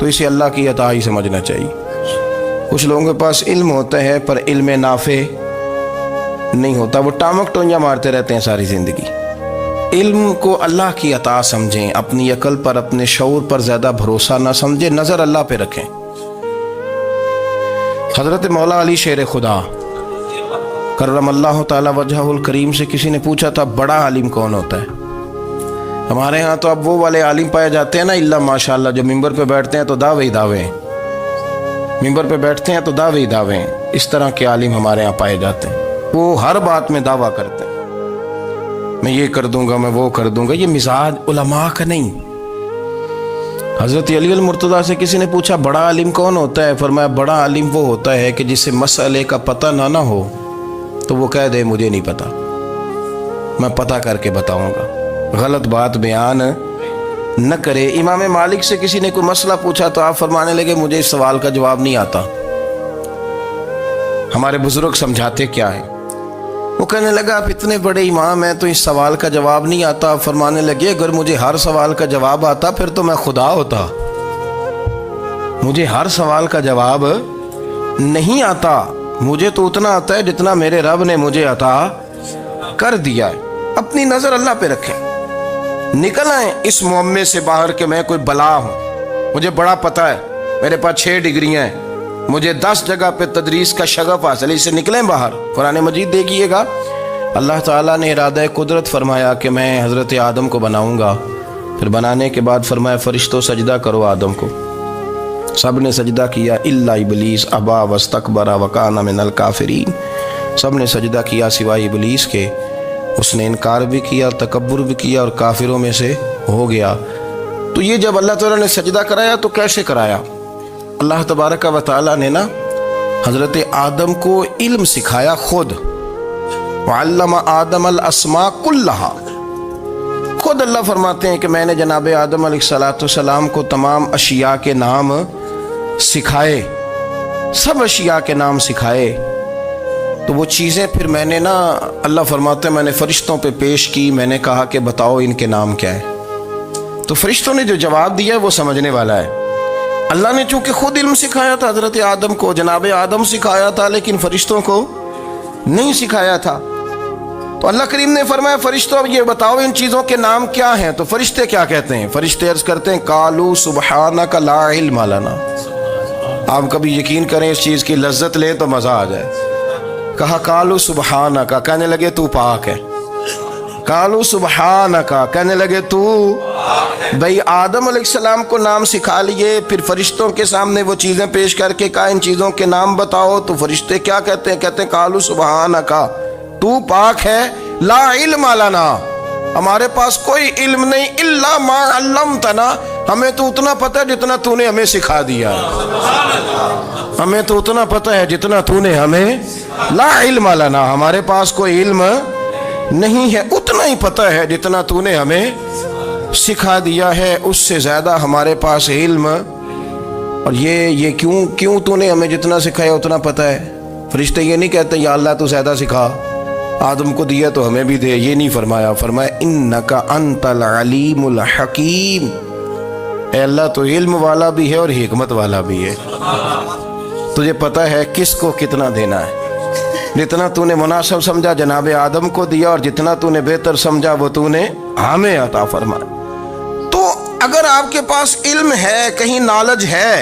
تو اسے اللہ کی عطا ہی سمجھنا چاہیے۔ کچھ لوگوں کے پاس علم ہوتا ہے پر علم نافع نہیں ہوتا، وہ ٹامک ٹونجا مارتے رہتے ہیں ساری زندگی۔ علم کو اللہ کی عطا سمجھیں، اپنی عقل پر اپنے شعور پر زیادہ بھروسہ نہ سمجھیں، نظر اللہ پہ رکھیں۔ حضرت مولا علی شیر خدا کرم اللہ تعالی وجہہ الکریم سے کسی نے پوچھا تھا بڑا عالم کون ہوتا ہے؟ ہمارے ہاں تو اب وہ والے عالم پائے جاتے ہیں نا، اللہ ماشاءاللہ، جو ممبر پہ بیٹھتے ہیں تو دعوے ہی دعوے ہیں، ممبر پہ بیٹھتے ہیں تو دعوے ہی دعوے ہیں۔ اس طرح کے عالم ہمارے ہاں پائے جاتے ہیں، وہ ہر بات میں دعویٰ کرتے ہیں، میں یہ کر دوں گا، میں وہ کر دوں گا۔ یہ مزاج علماء کا نہیں۔ حضرت علی المرتضیٰ سے کسی نے پوچھا بڑا عالم کون ہوتا ہے؟ فرمایا بڑا عالم وہ ہوتا ہے کہ جسے مسئلے کا پتہ نہ ہو تو وہ کہہ دے مجھے نہیں پتا، میں پتہ کر کے بتاؤں گا، غلط بات بیان نہ کرے۔ امام مالک سے کسی نے کوئی مسئلہ پوچھا تو آپ فرمانے لگے مجھے اس سوال کا جواب نہیں آتا، ہمارے بزرگ سمجھاتے کیا ہے؟ وہ کہنے لگا آپ اتنے بڑے امام ہیں تو اس سوال کا جواب نہیں آتا۔ آپ فرمانے لگے اگر مجھے ہر سوال کا جواب آتا پھر تو میں خدا ہوتا، مجھے ہر سوال کا جواب نہیں آتا، مجھے تو اتنا آتا ہے جتنا میرے رب نے مجھے عطا کر دیا ہے۔ اپنی نظر اللہ پہ رکھیں، نکل آئیں اس معمے سے باہر کہ میں کوئی بلا ہوں، مجھے بڑا پتہ ہے، میرے پاس 6 ڈگریاں ہیں، مجھے 10 جگہ پہ تدریس کا شغف حاصل ہے، اس سے نکلیں باہر۔ قرآن مجید دیکھیے گا، اللہ تعالیٰ نے ارادہ قدرت فرمایا کہ میں حضرت آدم کو بناؤں گا، پھر بنانے کے بعد فرمایا فرشتوں سجدہ کرو آدم کو، سب نے سجدہ کیا الا ابلیس ابا واستکبر وکان من الکافرین، سب نے سجدہ کیا سوائے ابلیس کے، اس نے انکار بھی کیا، تکبر بھی کیا اور کافروں میں سے ہو گیا۔ تو یہ جب اللہ تعالیٰ نے سجدہ کرایا تو کیسے کرایا؟ اللہ تبارک و تعالیٰ نے نا حضرت آدم کو علم سکھایا خود، وعلم آدم الاسماء کلہا، خود اللہ فرماتے ہیں کہ میں نے جناب آدم علیہ السلام کو تمام اشیاء کے نام سکھائے، سب اشیاء کے نام سکھائے۔ تو وہ چیزیں پھر میں نے نا، اللہ فرماتے ہیں میں نے فرشتوں پہ پیش کی، میں نے کہا کہ بتاؤ ان کے نام کیا ہے، تو فرشتوں نے جو جواب دیا ہے وہ سمجھنے والا ہے۔ اللہ نے چونکہ خود علم سکھایا تھا حضرت آدم کو، جناب آدم سکھایا تھا، لیکن فرشتوں کو نہیں سکھایا تھا۔ تو اللہ کریم نے فرمایا فرشتوں اب یہ بتاؤ ان چیزوں کے نام کیا ہیں؟ تو فرشتے کیا کہتے ہیں؟ فرشتے عرض کرتے ہیں قالوا سبحانک لا علم لنا۔ آپ کبھی یقین کریں اس چیز کی لذت لیں تو مزہ آ جائے۔ کہا قالوا سبحانک، کہنے لگے تو پاک ہے، قالوا سبحانک، کہنے لگے تو بھئی آدم علیہ السلام کو نام سکھا لیے، پھر فرشتوں کے سامنے وہ چیزیں پیش کر کے کہا ان چیزوں کے نام بتاؤ، تو فرشتے کیا کہتے ہیں؟ کہتے ہیں قالوا سبحانک، تو پاک ہے، لا علم لنا، ہمارے پاس کوئی علم نہیں، الا ما علمتنا، ہمیں تو اتنا پتہ ہے جتنا تو نے ہمیں سکھا دیا، ہمیں تو اتنا پتہ ہے جتنا تو نے ہمیں، لا علم لنا، ہمارے پاس کوئی علم نہیں ہے، اتنا ہی پتہ ہے جتنا تو نے ہمیں سکھا دیا ہے، اس سے زیادہ ہمارے پاس علم، اور یہ کیوں تو نے ہمیں جتنا سکھایا اتنا پتہ ہے۔ فرشتے یہ نہیں کہتے یا اللہ تو زیادہ سکھا، آدم کو دیا تو ہمیں بھی دے، یہ نہیں فرمایا، فرمایا انک انت العلیم الحکیم، اے اللہ تو علم والا بھی ہے اور حکمت والا بھی ہے، تجھے پتہ ہے کس کو کتنا دینا ہے، جتنا تو نے مناسب سمجھا جناب آدم کو دیا، اور جتنا تو نے بہتر سمجھا وہ تو نے ہمیں عطا فرمایا۔ تو اگر آپ کے پاس علم ہے، کہیں نالج ہے،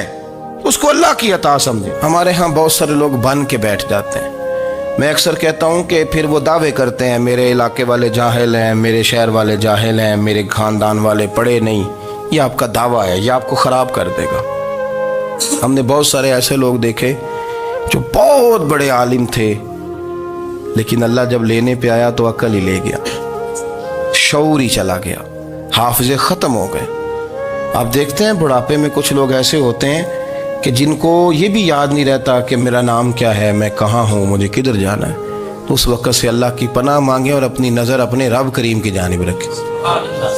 اس کو اللہ کی عطا سمجھیں۔ ہمارے ہاں بہت سارے لوگ بن کے بیٹھ جاتے ہیں، میں اکثر کہتا ہوں کہ پھر وہ دعوے کرتے ہیں میرے علاقے والے جاہل ہیں، میرے شہر والے جاہل ہیں، میرے خاندان والے پڑھے نہیں، یہ آپ کا دعویٰ ہے، یہ آپ کو خراب کر دے گا۔ ہم نے بہت سارے ایسے لوگ دیکھے جو بہت بڑے عالم تھے، لیکن اللہ جب لینے پہ آیا تو عقل ہی لے گیا، شعور ہی چلا گیا، حافظے ختم ہو گئے۔ آپ دیکھتے ہیں بڑھاپے میں کچھ لوگ ایسے ہوتے ہیں کہ جن کو یہ بھی یاد نہیں رہتا کہ میرا نام کیا ہے، میں کہاں ہوں، مجھے کدھر جانا ہے۔ تو اس وقت سے اللہ کی پناہ مانگیں اور اپنی نظر اپنے رب کریم کی جانب رکھیں،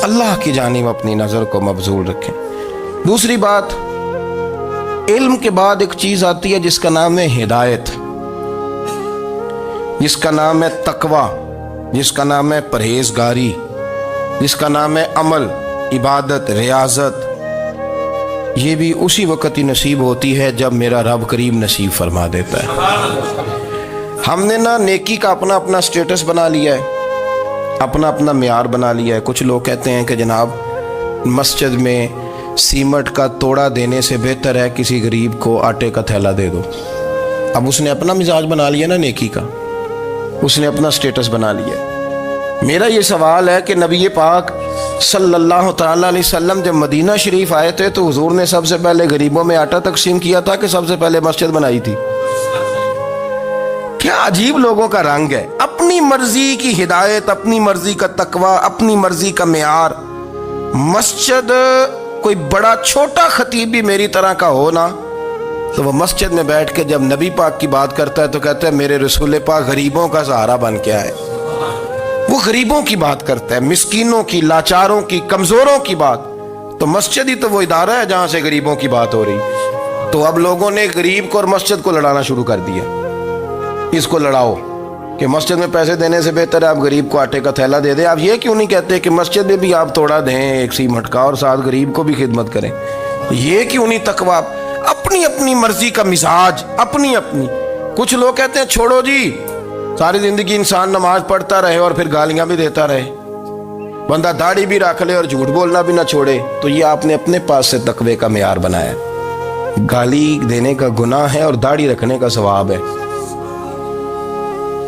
اللہ کی جانب اپنی نظر کو مبذول رکھیں۔ دوسری بات، علم کے بعد ایک چیز آتی ہے جس کا نام ہے ہدایت، جس کا نام ہے تقوی، جس کا نام ہے پرہیزگاری، جس کا نام ہے عمل، عبادت، ریاضت۔ یہ بھی اسی وقت ہی نصیب ہوتی ہے جب میرا رب کریم نصیب فرما دیتا ہے۔ ہم نے نا نیکی کا اپنا اپنا سٹیٹس بنا لیا ہے، اپنا اپنا معیار بنا لیا ہے۔ کچھ لوگ کہتے ہیں کہ جناب مسجد میں سیمنٹ کا توڑا دینے سے بہتر ہے کسی غریب کو آٹے کا تھیلا دے دو۔ اب اس نے اپنا مزاج بنا لیا نا نیکی کا، اس نے اپنا سٹیٹس بنا لیا۔ میرا یہ سوال ہے کہ نبی پاک صلی اللہ تعالیٰ علیہ وسلم جب مدینہ شریف آئے تھے تو حضور نے سب سے پہلے غریبوں میں آٹا تقسیم کیا تھا کہ سب سے پہلے مسجد بنائی تھی؟ کیا عجیب لوگوں کا رنگ ہے، اپنی مرضی کی ہدایت، اپنی مرضی کا تقوی، اپنی مرضی کا معیار۔ مسجد کوئی بڑا چھوٹا خطیب بھی میری طرح کا ہو نا تو وہ مسجد میں بیٹھ کے جب نبی پاک کی بات کرتا ہے تو کہتا ہے میرے رسول پاک غریبوں کا سہارا بن کے آئے۔ وہ غریبوں کی بات کرتا ہے، مسکینوں کی، لاچاروں کی، کمزوروں کی بات۔ تو مسجد ہی تو وہ ادارہ ہے جہاں سے غریبوں کی بات ہو رہی۔ تو اب لوگوں نے غریب کو اور مسجد کو لڑانا شروع کر دیا، اس کو لڑاؤ کہ مسجد میں پیسے دینے سے بہتر ہے آپ غریب کو آٹے کا تھیلا دے دیں۔ آپ یہ کیوں نہیں کہتے کہ مسجد میں بھی آپ توڑا دیں ایک سیمنٹ کا اور ساتھ غریب کو بھی خدمت کریں؟ یہ کیوں نہیں تقویٰ؟ اپنی اپنی مرضی کا مزاج، اپنی اپنی۔ کچھ لوگ کہتے ہیں چھوڑو جی، ساری زندگی انسان نماز پڑھتا رہے اور پھر گالیاں بھی دیتا رہے، بندہ داڑھی بھی رکھ لے اور جھوٹ بولنا بھی نہ چھوڑے۔ تو یہ آپ نے اپنے پاس سے تقوی کا معیار بنایا۔ گالی دینے کا گناہ ہے اور داڑھی رکھنے کا ثواب ہے۔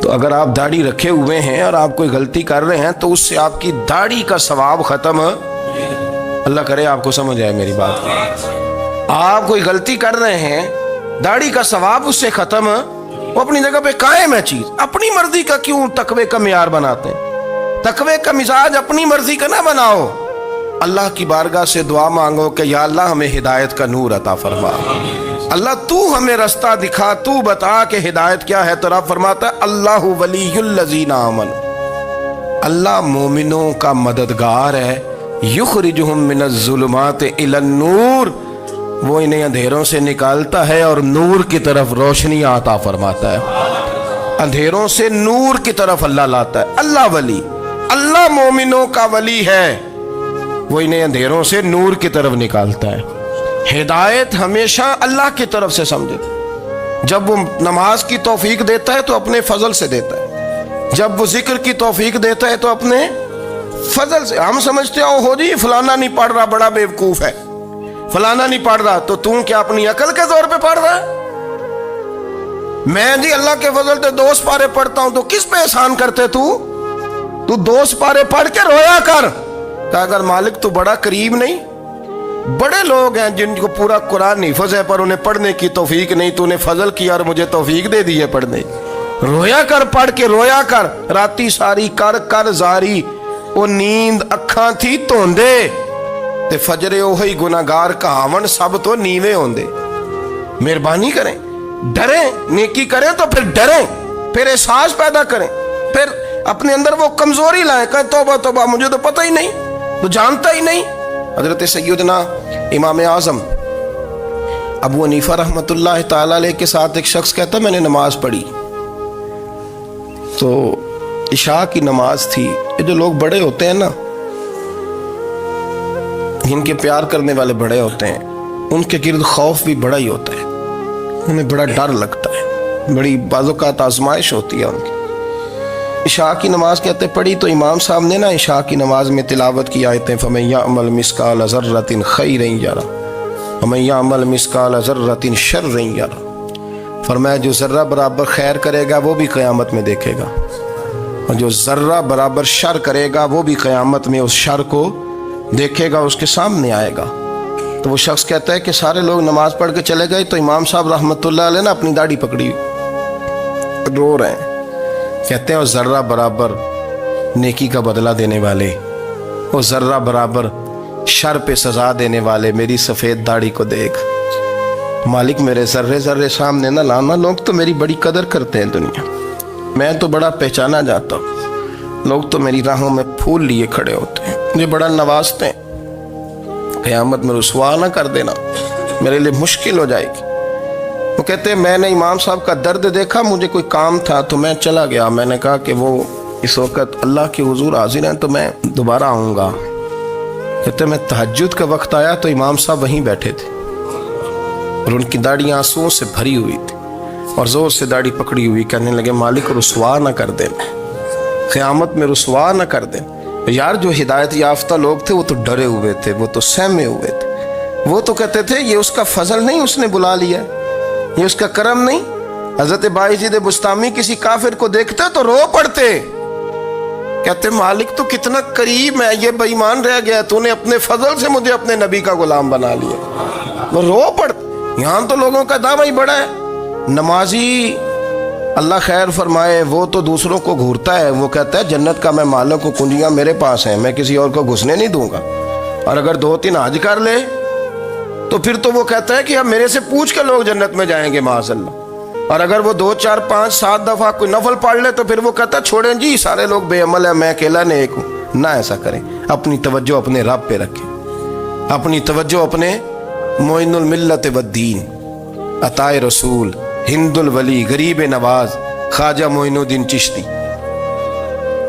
تو اگر آپ داڑھی رکھے ہوئے ہیں اور آپ کوئی غلطی کر رہے ہیں تو اس سے آپ کی داڑھی کا ثواب ختم، اللہ کرے آپ کو سمجھ آئے میری بات۔ آپ کوئی غلطی کر رہے ہیں، داڑھی کا ثواب اس سے ختم، وہ اپنی جگہ پہ قائم ہے چیز۔ اپنی مرضی کا کیوں تقوی کا معیار بناتے ہیں؟ تقوی کا مزاج اپنی مرضی کا نہ بناؤ۔ اللہ کی بارگاہ سے دعا مانگو کہ یا اللہ ہمیں ہدایت کا نور عطا فرما، اللہ تو ہمیں رستہ دکھا، تو بتا کہ ہدایت کیا ہے۔ تو رب فرماتا ہے اللہ ولی الذین آمنوا، اللہ مومنوں کا مددگار ہے، یخرجہم من الظلمات الی النور، وہ انہیں اندھیروں سے نکالتا ہے اور نور کی طرف روشنی عطا فرماتا ہے۔ اندھیروں سے نور کی طرف اللہ لاتا ہے۔ اللہ ولی، اللہ مومنوں کا ولی ہے، وہ انہیں اندھیروں سے نور کی طرف نکالتا ہے۔ ہدایت ہمیشہ اللہ کی طرف سے سمجھے۔ جب وہ نماز کی توفیق دیتا ہے تو اپنے فضل سے دیتا ہے، جب وہ ذکر کی توفیق دیتا ہے تو اپنے فضل سے۔ ہم سمجھتے ہو جی فلانا نہیں پڑھ رہا بڑا بیوقوف ہے، فلانا نہیں پڑھ رہا، تو تم کیا اپنی عقل کے زور پہ پڑھ رہا ہے؟ میں جی اللہ کے فضل سے 2 سپارے پڑھتا ہوں، تو کس پہ احسان کرتے تو 2 سپارے پڑھ کے رویا کر کہ اگر مالک تو بڑا قریب نہیں۔ بڑے لوگ ہیں جن کو پورا قرآن حفظ ہے پر انہیں پڑھنے کی توفیق نہیں، تو انہیں فضل کیا اور مجھے توفیق دے دی ہے پڑھنے۔ رویا کر، پڑھ کے رویا کر، راتی ساری کر کر زاری، وہ نیند اکھاں تھی توندے تے فجرے اوہی گناہگار کہاون سب تو نیوے ہوندے۔ مہربانی کریں، ڈریں، نیکی کریں تو پھر ڈریں، پھر احساس پیدا کریں، پھر اپنے اندر وہ کمزوری لائیں، کہیں توبہ توبہ مجھے تو پتہ ہی نہیں، تو جانتا ہی نہیں۔ حضرت سیدنا امام اعظم ابو حنیفہ رحمۃ اللہ تعالی علیہ کے ساتھ ایک شخص کہتا میں نے نماز پڑھی تو عشاء کی نماز تھی۔ یہ جو لوگ بڑے ہوتے ہیں نا، جن کے پیار کرنے والے بڑے ہوتے ہیں، ان کے گرد خوف بھی بڑا ہی ہوتا ہے، انہیں بڑا ڈر لگتا ہے، بڑی بعض اوقات آزمائش ہوتی ہے ان کی۔ عشاء کی نماز کہتے پڑھی تو امام صاحب نے نا عشاء کی نماز میں تلاوت کی آیتیں فَمَن يَعْمَلْ مِثْقَالَ ذَرَّةٍ خَيْرًا يَرَهُ وَمَن يَعْمَلْ مِثْقَالَ ذَرَّةٍ شَرًّا يَرَهُ، فرمایا جو ذرہ برابر خیر کرے گا وہ بھی قیامت میں دیکھے گا، اور جو ذرہ برابر شر کرے گا وہ بھی قیامت میں اس شر کو دیکھے گا، اس کے سامنے آئے گا۔ تو وہ شخص کہتا ہے کہ سارے لوگ نماز پڑھ کے چلے گئے تو امام صاحب رحمۃ اللہ علیہ نے اپنی داڑھی پکڑی، رو رہے ہیں، کہتے ہیں وہ ذرہ برابر نیکی کا بدلہ دینے والے، وہ ذرہ برابر شر پہ سزا دینے والے میری سفید داڑھی کو دیکھ، مالک میرے ذرے ذرے سامنے نہ لانا، لوگ تو میری بڑی قدر کرتے ہیں دنیا، میں تو بڑا پہچانا جاتا ہوں، لوگ تو میری راہوں میں پھول لیے کھڑے ہوتے ہیں، مجھے بڑا نوازتے ہیں، قیامت میں رسوا نہ کر دینا، میرے لیے مشکل ہو جائے گی۔ وہ کہتے ہیں میں نے امام صاحب کا درد دیکھا، مجھے کوئی کام تھا تو میں چلا گیا، میں نے کہا کہ وہ اس وقت اللہ کے حضور حاضر ہیں تو میں دوبارہ آؤں گا، کہتے میں تہجد کا وقت آیا تو امام صاحب وہیں بیٹھے تھے اور ان کی داڑھی آنسوؤں سے بھری ہوئی تھی اور زور سے داڑھی پکڑی ہوئی، کہنے لگے مالک رسوا نہ کر دیں، قیامت میں رسوا نہ کر دیں۔ یار جو ہدایت یافتہ لوگ تھے وہ تو ڈرے ہوئے تھے، وہ تو سہمے ہوئے تھے، وہ تو کہتے تھے یہ اس کا فضل نہیں، اس نے بلا لیا، یہ اس کا کرم نہیں۔ حضرت بایزید بسطامی کسی کافر کو دیکھتے تو رو پڑتے، کہتے مالک تو کتنا کریم ہے، یہ بے ایمان رہ گیا، تو نے اپنے فضل سے مجھے اپنے نبی کا غلام بنا لیا۔ وہ رو پڑتے۔ یہاں تو لوگوں کا دعویٰ ہی بڑا ہے، نمازی اللہ خیر فرمائے وہ تو دوسروں کو گھورتا ہے، وہ کہتا ہے جنت کا میں مالک ہوں، کنجیاں میرے پاس ہیں، میں کسی اور کو گھسنے نہیں دوں گا، اور اگر 2-3 حج کر لے تو پھر تو وہ کہتا ہے کہ اب میرے سے پوچھ کے لوگ جنت میں جائیں گے معاذ اللہ، اور اگر وہ 2 4 5 7 دفعہ کوئی نفل پڑھ لے تو پھر وہ کہتا ہے چھوڑیں جی سارے لوگ بے عمل ہیں، میں اکیلا نیک ہوں۔ نہ ایسا کریں، اپنی توجہ اپنے رب پہ رکھیں، اپنی توجہ اپنے معین الملت والدین، عطائے رسول، ہند الولی، غریب نواز، خواجہ معین الدین چشتی،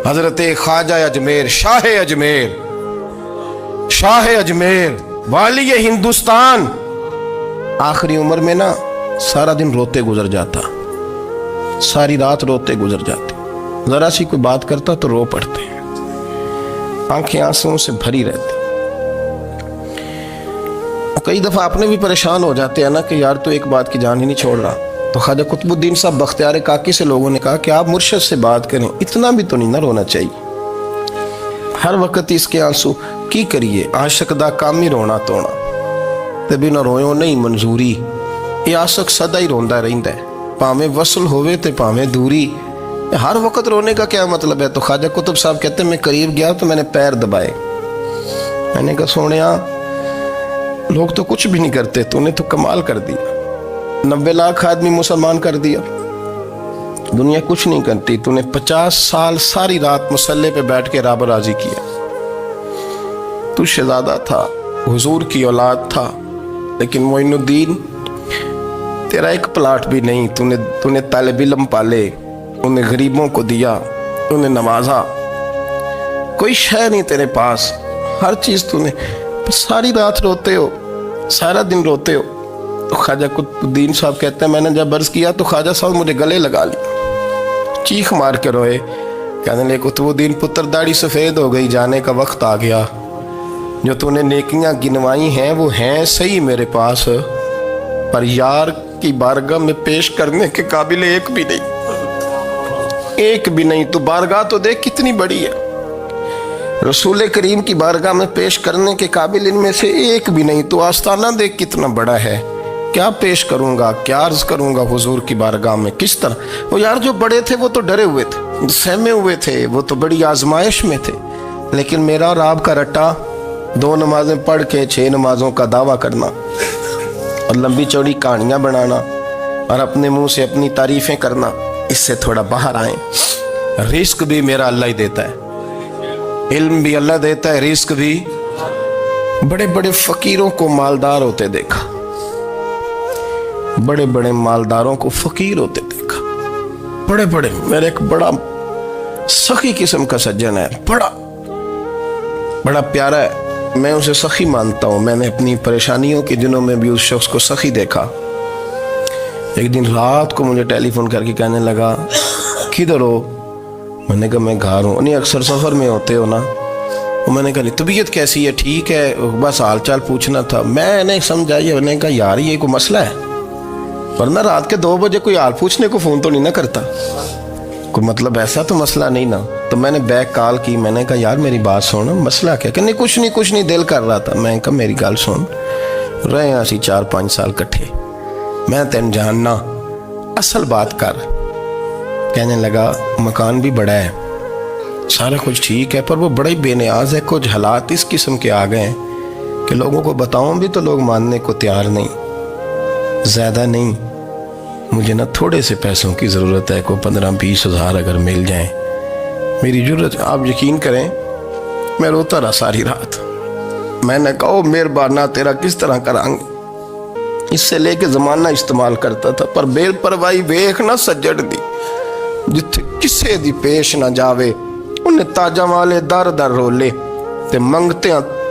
حضرت خواجہ اجمیر، شاہ اجمیر، شاہ اجمیر، والی ہندوستان۔ آخری عمر میں نا سارا دن روتے گزر جاتا، ساری رات روتے گزر جاتے، ذرا سی کوئی بات کرتا تو رو پڑتے، آنکھیں آنسوؤں سے بھری رہتی۔ کئی دفعہ اپنے بھی پریشان ہو جاتے ہیں نا کہ یار تو ایک بات کی جان ہی نہیں چھوڑ رہا، تو خواجہ قطب الدین صاحب بختیار کاکی سے لوگوں نے کہا کہ آپ مرشد سے بات کریں، اتنا بھی تو نہیں نہ رونا چاہیے، ہر وقت اس کے آنسو کی کریے، عاشق دا کام ہی رونا تونا، تبھی نہ رویوں نہیں منظوری، یہ عاشق سدا ہی روندا رہندا ہے، پاویں وصل ہوئے تے پاویں دوری، ہر وقت رونے کا کیا مطلب ہے؟ تو خواجہ قطب صاحب کہتے ہیں میں قریب گیا تو میں نے پیر دبائے، میں نے کہا سونیا لوگ تو کچھ بھی نہیں کرتے، تو نے تو کمال کر دیا، 90 لاکھ آدمی مسلمان کر دیا، دنیا کچھ نہیں کرتی، تو نے 50 سال ساری رات مسلح پہ بیٹھ کے رب راضی کیا، تو شہزادہ تھا، حضور کی اولاد تھا، لیکن معین الدین تیرا ایک پلاٹ بھی نہیں، تو نے طالب علم پالے، انہیں غریبوں کو دیا، انہیں نوازا، کوئی شے نہیں تیرے پاس، ہر چیز تو نے، ساری رات روتے ہو، سارا دن روتے ہو۔ تو خواجہ قطب الدین صاحب کہتے ہیں میں نے جب عرض کیا تو خواجہ صاحب مجھے گلے لگا لیا، چیخ مار کے روئے، کہنے لگے قطب الدین پتر داڑھی سفید ہو گئی، جانے کا وقت آ گیا، جو تو نے نیکیاں گنوائی ہیں وہ ہیں صحیح میرے پاس، پر یار کی بارگاہ میں پیش کرنے کے قابل ایک بھی نہیں، ایک بھی نہیں، تو بارگاہ تو دیکھ کتنی بڑی ہے، رسول کریم کی بارگاہ میں پیش کرنے کے قابل ان میں سے ایک بھی نہیں، تو آستانہ دیکھ کتنا بڑا ہے، کیا پیش کروں گا، کیا عرض کروں گا حضور کی بارگاہ میں، کس طرح؟ وہ یار جو بڑے تھے وہ تو ڈرے ہوئے تھے، سہمے ہوئے تھے، وہ تو بڑی آزمائش میں تھے، لیکن میرا اور آپ کا رٹا 2 نمازیں پڑھ کے 6 نمازوں کا دعویٰ کرنا اور لمبی چوڑی کہانیاں بنانا اور اپنے منہ سے اپنی تعریفیں کرنا، اس سے تھوڑا باہر آئیں۔ رزق بھی میرا اللہ ہی دیتا ہے، علم بھی اللہ دیتا ہے، رزق بھی۔ بڑے بڑے فقیروں کو مالدار ہوتے دیکھا، بڑے بڑے مالداروں کو فقیر ہوتے دیکھا، بڑے بڑے، میرے ایک بڑا سخی قسم کا سجن ہے، بڑا پیارا ہے، میں اسے سخی مانتا ہوں، میں نے اپنی پریشانیوں کے دنوں میں بھی اس شخص کو سخی دیکھا۔ ایک دن رات کو مجھے ٹیلی فون کر کے کہنے لگا کدھر ہو؟ میں نے کہا میں گھر ہوں۔ نہیں اکثر سفر میں ہوتے ہو نا؟ میں نے کہا طبیعت کیسی ہے؟ ٹھیک ہے، بس حال چال پوچھنا تھا۔ میں نے سمجھائی، میں نے کہا یار یہ کوئی مسئلہ ہے، ورنہ رات کے 2 بجے کوئی حال پوچھنے کو فون تو نہیں نہ کرتا، کوئی مطلب ایسا تو مسئلہ نہیں نا؟ تو میں نے بیک کال کی، میں نے کہا یار میری بات سن، مسئلہ کیا؟ کہ نہیں کچھ نہیں دل کر رہا تھا۔ میں نے کہا میری گل سن، رہے ہیں اسی 4-5 سال کٹھے، میں تین جاننا، اصل بات کر۔ کہنے لگا مکان بھی بڑا ہے، سارا کچھ ٹھیک ہے، پر وہ بڑا ہی بے نیاز ہے، کچھ حالات اس قسم کے آ گئے ہیں کہ لوگوں کو بتاؤں بھی تو لوگ ماننے کو تیار نہیں، زیادہ نہیں، مجھے نا تھوڑے سے پیسوں کی ضرورت ہے، کوئی 15-20 ہزار اگر مل جائیں، میری ضرورت۔ آپ یقین کریں میں روتا رہا ساری رات۔ میں نے کہا مہربانہ تیرا کس طرح کرانگے، اس سے لے کے زمانہ استعمال کرتا تھا، پر بے پرواہی ویکھ نہ سجڑ دی، جتھے کسے دی پیش نہ جاوے، انہیں تاجاں والے در در رولے تے منگتے ہیں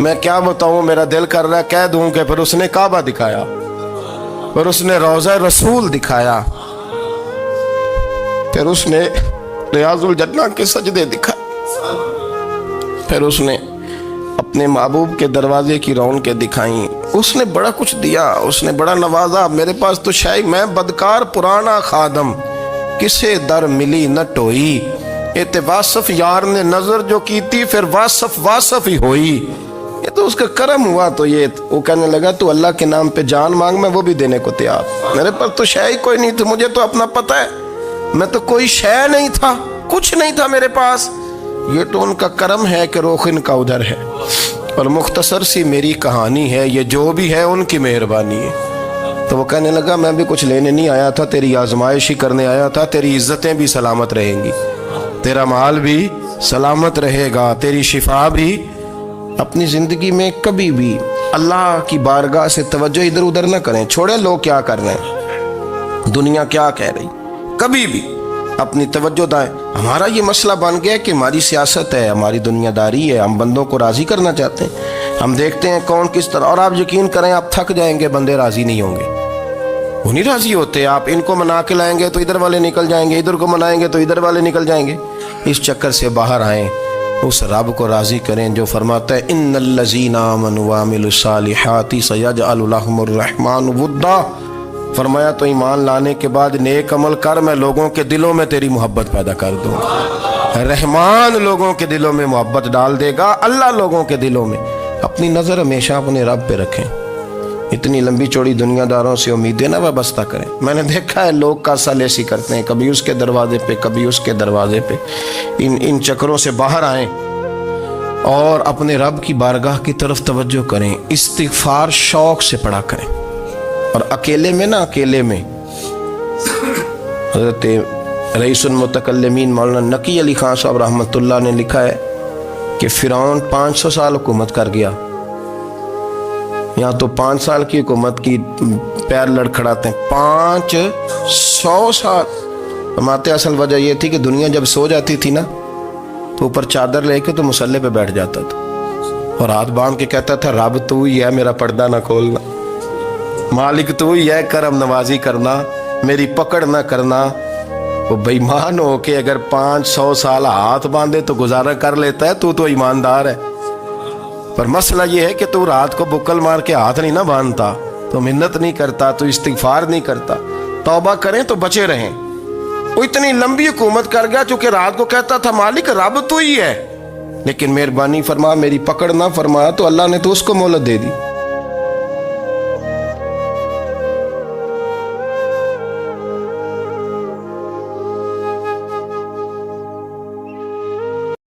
میں کیا بتاؤں، میرا دل کر رہا ہے کہہ دوں کہ پھر اس نے کعبہ دکھایا، پھر اس نے روضہ رسول دکھایا، پھر اس نے ریاض الجنہ کے سجدے دکھائے، پھر اس نے اپنے محبوب کے دروازے کی رونقیں دکھائیں۔ اس نے بڑا کچھ دیا، اس نے بڑا نوازا۔ میرے پاس تو شاید میں بدکار پرانا خادم، کسے در ملی نہ ٹوئی، اے واصف یار نے نظر جو کی تھی، پھر واصف ہی ہوئی۔ یہ تو اس کا کرم ہوا۔ تو یہ وہ کہنے لگا تو اللہ کے نام پہ جان مانگ، میں وہ بھی دینے کو تیار۔ میرے پاس تو شے کوئی نہیں تھی، مجھے تو اپنا پتہ ہے، میں تو کوئی شے نہیں تھا، کچھ نہیں تھا میرے پاس۔ یہ تو ان کا کرم ہے کہ رخ ان کا ادھر ہے، اور مختصر سی میری کہانی ہے، یہ جو بھی ہے ان کی مہربانی ہے۔ تو وہ کہنے لگا میں بھی کچھ لینے نہیں آیا تھا، تیری آزمائش ہی کرنے آیا تھا۔ تیری عزتیں بھی سلامت رہیں گی، تیرا مال بھی سلامت رہے گا، تیری شفا بھی۔ اپنی زندگی میں کبھی بھی اللہ کی بارگاہ سے توجہ ادھر ادھر نہ کریں، چھوڑیں لوگ کیا کر رہے ہیں، دنیا کیا کہہ رہی، کبھی بھی اپنی توجہ دائیں۔ ہمارا یہ مسئلہ بن گیا کہ ہماری سیاست ہے، ہماری دنیا داری ہے، ہم بندوں کو راضی کرنا چاہتے ہیں، ہم دیکھتے ہیں کون کس طرح۔ اور آپ یقین کریں آپ تھک جائیں گے، بندے راضی نہیں ہوں گے، وہ نہیں راضی ہوتے۔ آپ ان کو منا کے لائیں گے تو ادھر والے نکل جائیں گے، ادھر کو منائیں گے تو ادھر والے نکل جائیں گے۔ اس چکر سے باہر آئیں، اس رب کو راضی کریں جو فرماتا ہے ان الذین آمنوا وعملوا الصالحات سیجعل لهم الرحمن ودا۔ فرمایا تو ایمان لانے کے بعد نیک عمل کر، میں لوگوں کے دلوں میں تیری محبت پیدا کر دوں گا۔ رحمان لوگوں کے دلوں میں محبت ڈال دے گا، اللہ لوگوں کے دلوں میں۔ اپنی نظر ہمیشہ اپنے رب پہ رکھیں، اتنی لمبی چوڑی دنیا داروں سے امیدیں نہ وابستہ کریں۔ میں نے دیکھا ہے لوگ کاسا لیسی کرتے ہیں، کبھی اس کے دروازے پہ کبھی اس کے دروازے پہ۔ ان چکروں سے باہر آئیں اور اپنے رب کی بارگاہ کی طرف توجہ کریں، استغفار شوق سے پڑھا کریں۔ اور اکیلے میں نا، اکیلے میں حضرت رئیس المتکلمین مولانا نقی علی خان صاحب رحمۃ اللہ نے لکھا ہے کہ فرعون 500 سال حکومت کر گیا، یہاں تو 5 سال کی حکومت کی پیر لڑکھڑاتے ہیں، 500 سال۔ فرماتے اصل وجہ یہ تھی کہ دنیا جب سو جاتی تھی نا تو اوپر چادر لے کے تو مسلح پہ بیٹھ جاتا تھا اور ہاتھ باندھ کے کہتا تھا رب تو ہی ہے، میرا پردہ نہ کھولنا، مالک تو ہی ہے، کرم نوازی کرنا، میری پکڑ نہ کرنا۔ وہ بے ایمان ہو کے اگر 500 سال ہاتھ باندھے تو گزارا کر لیتا ہے، تو ایماندار ہے۔ پر مسئلہ یہ ہے کہ تو رات کو بکل مار کے ہاتھ نہیں نہ باندھتا، تو منت نہیں کرتا، تو استغفار نہیں کرتا۔ توبہ کریں تو بچے رہیں۔ وہ اتنی لمبی حکومت کر گیا چونکہ رات کو کہتا تھا مالک رب تو ہی ہے، لیکن مہربانی فرما، میری پکڑ نہ فرمایا تو اللہ نے تو اس کو مہلت دے دی۔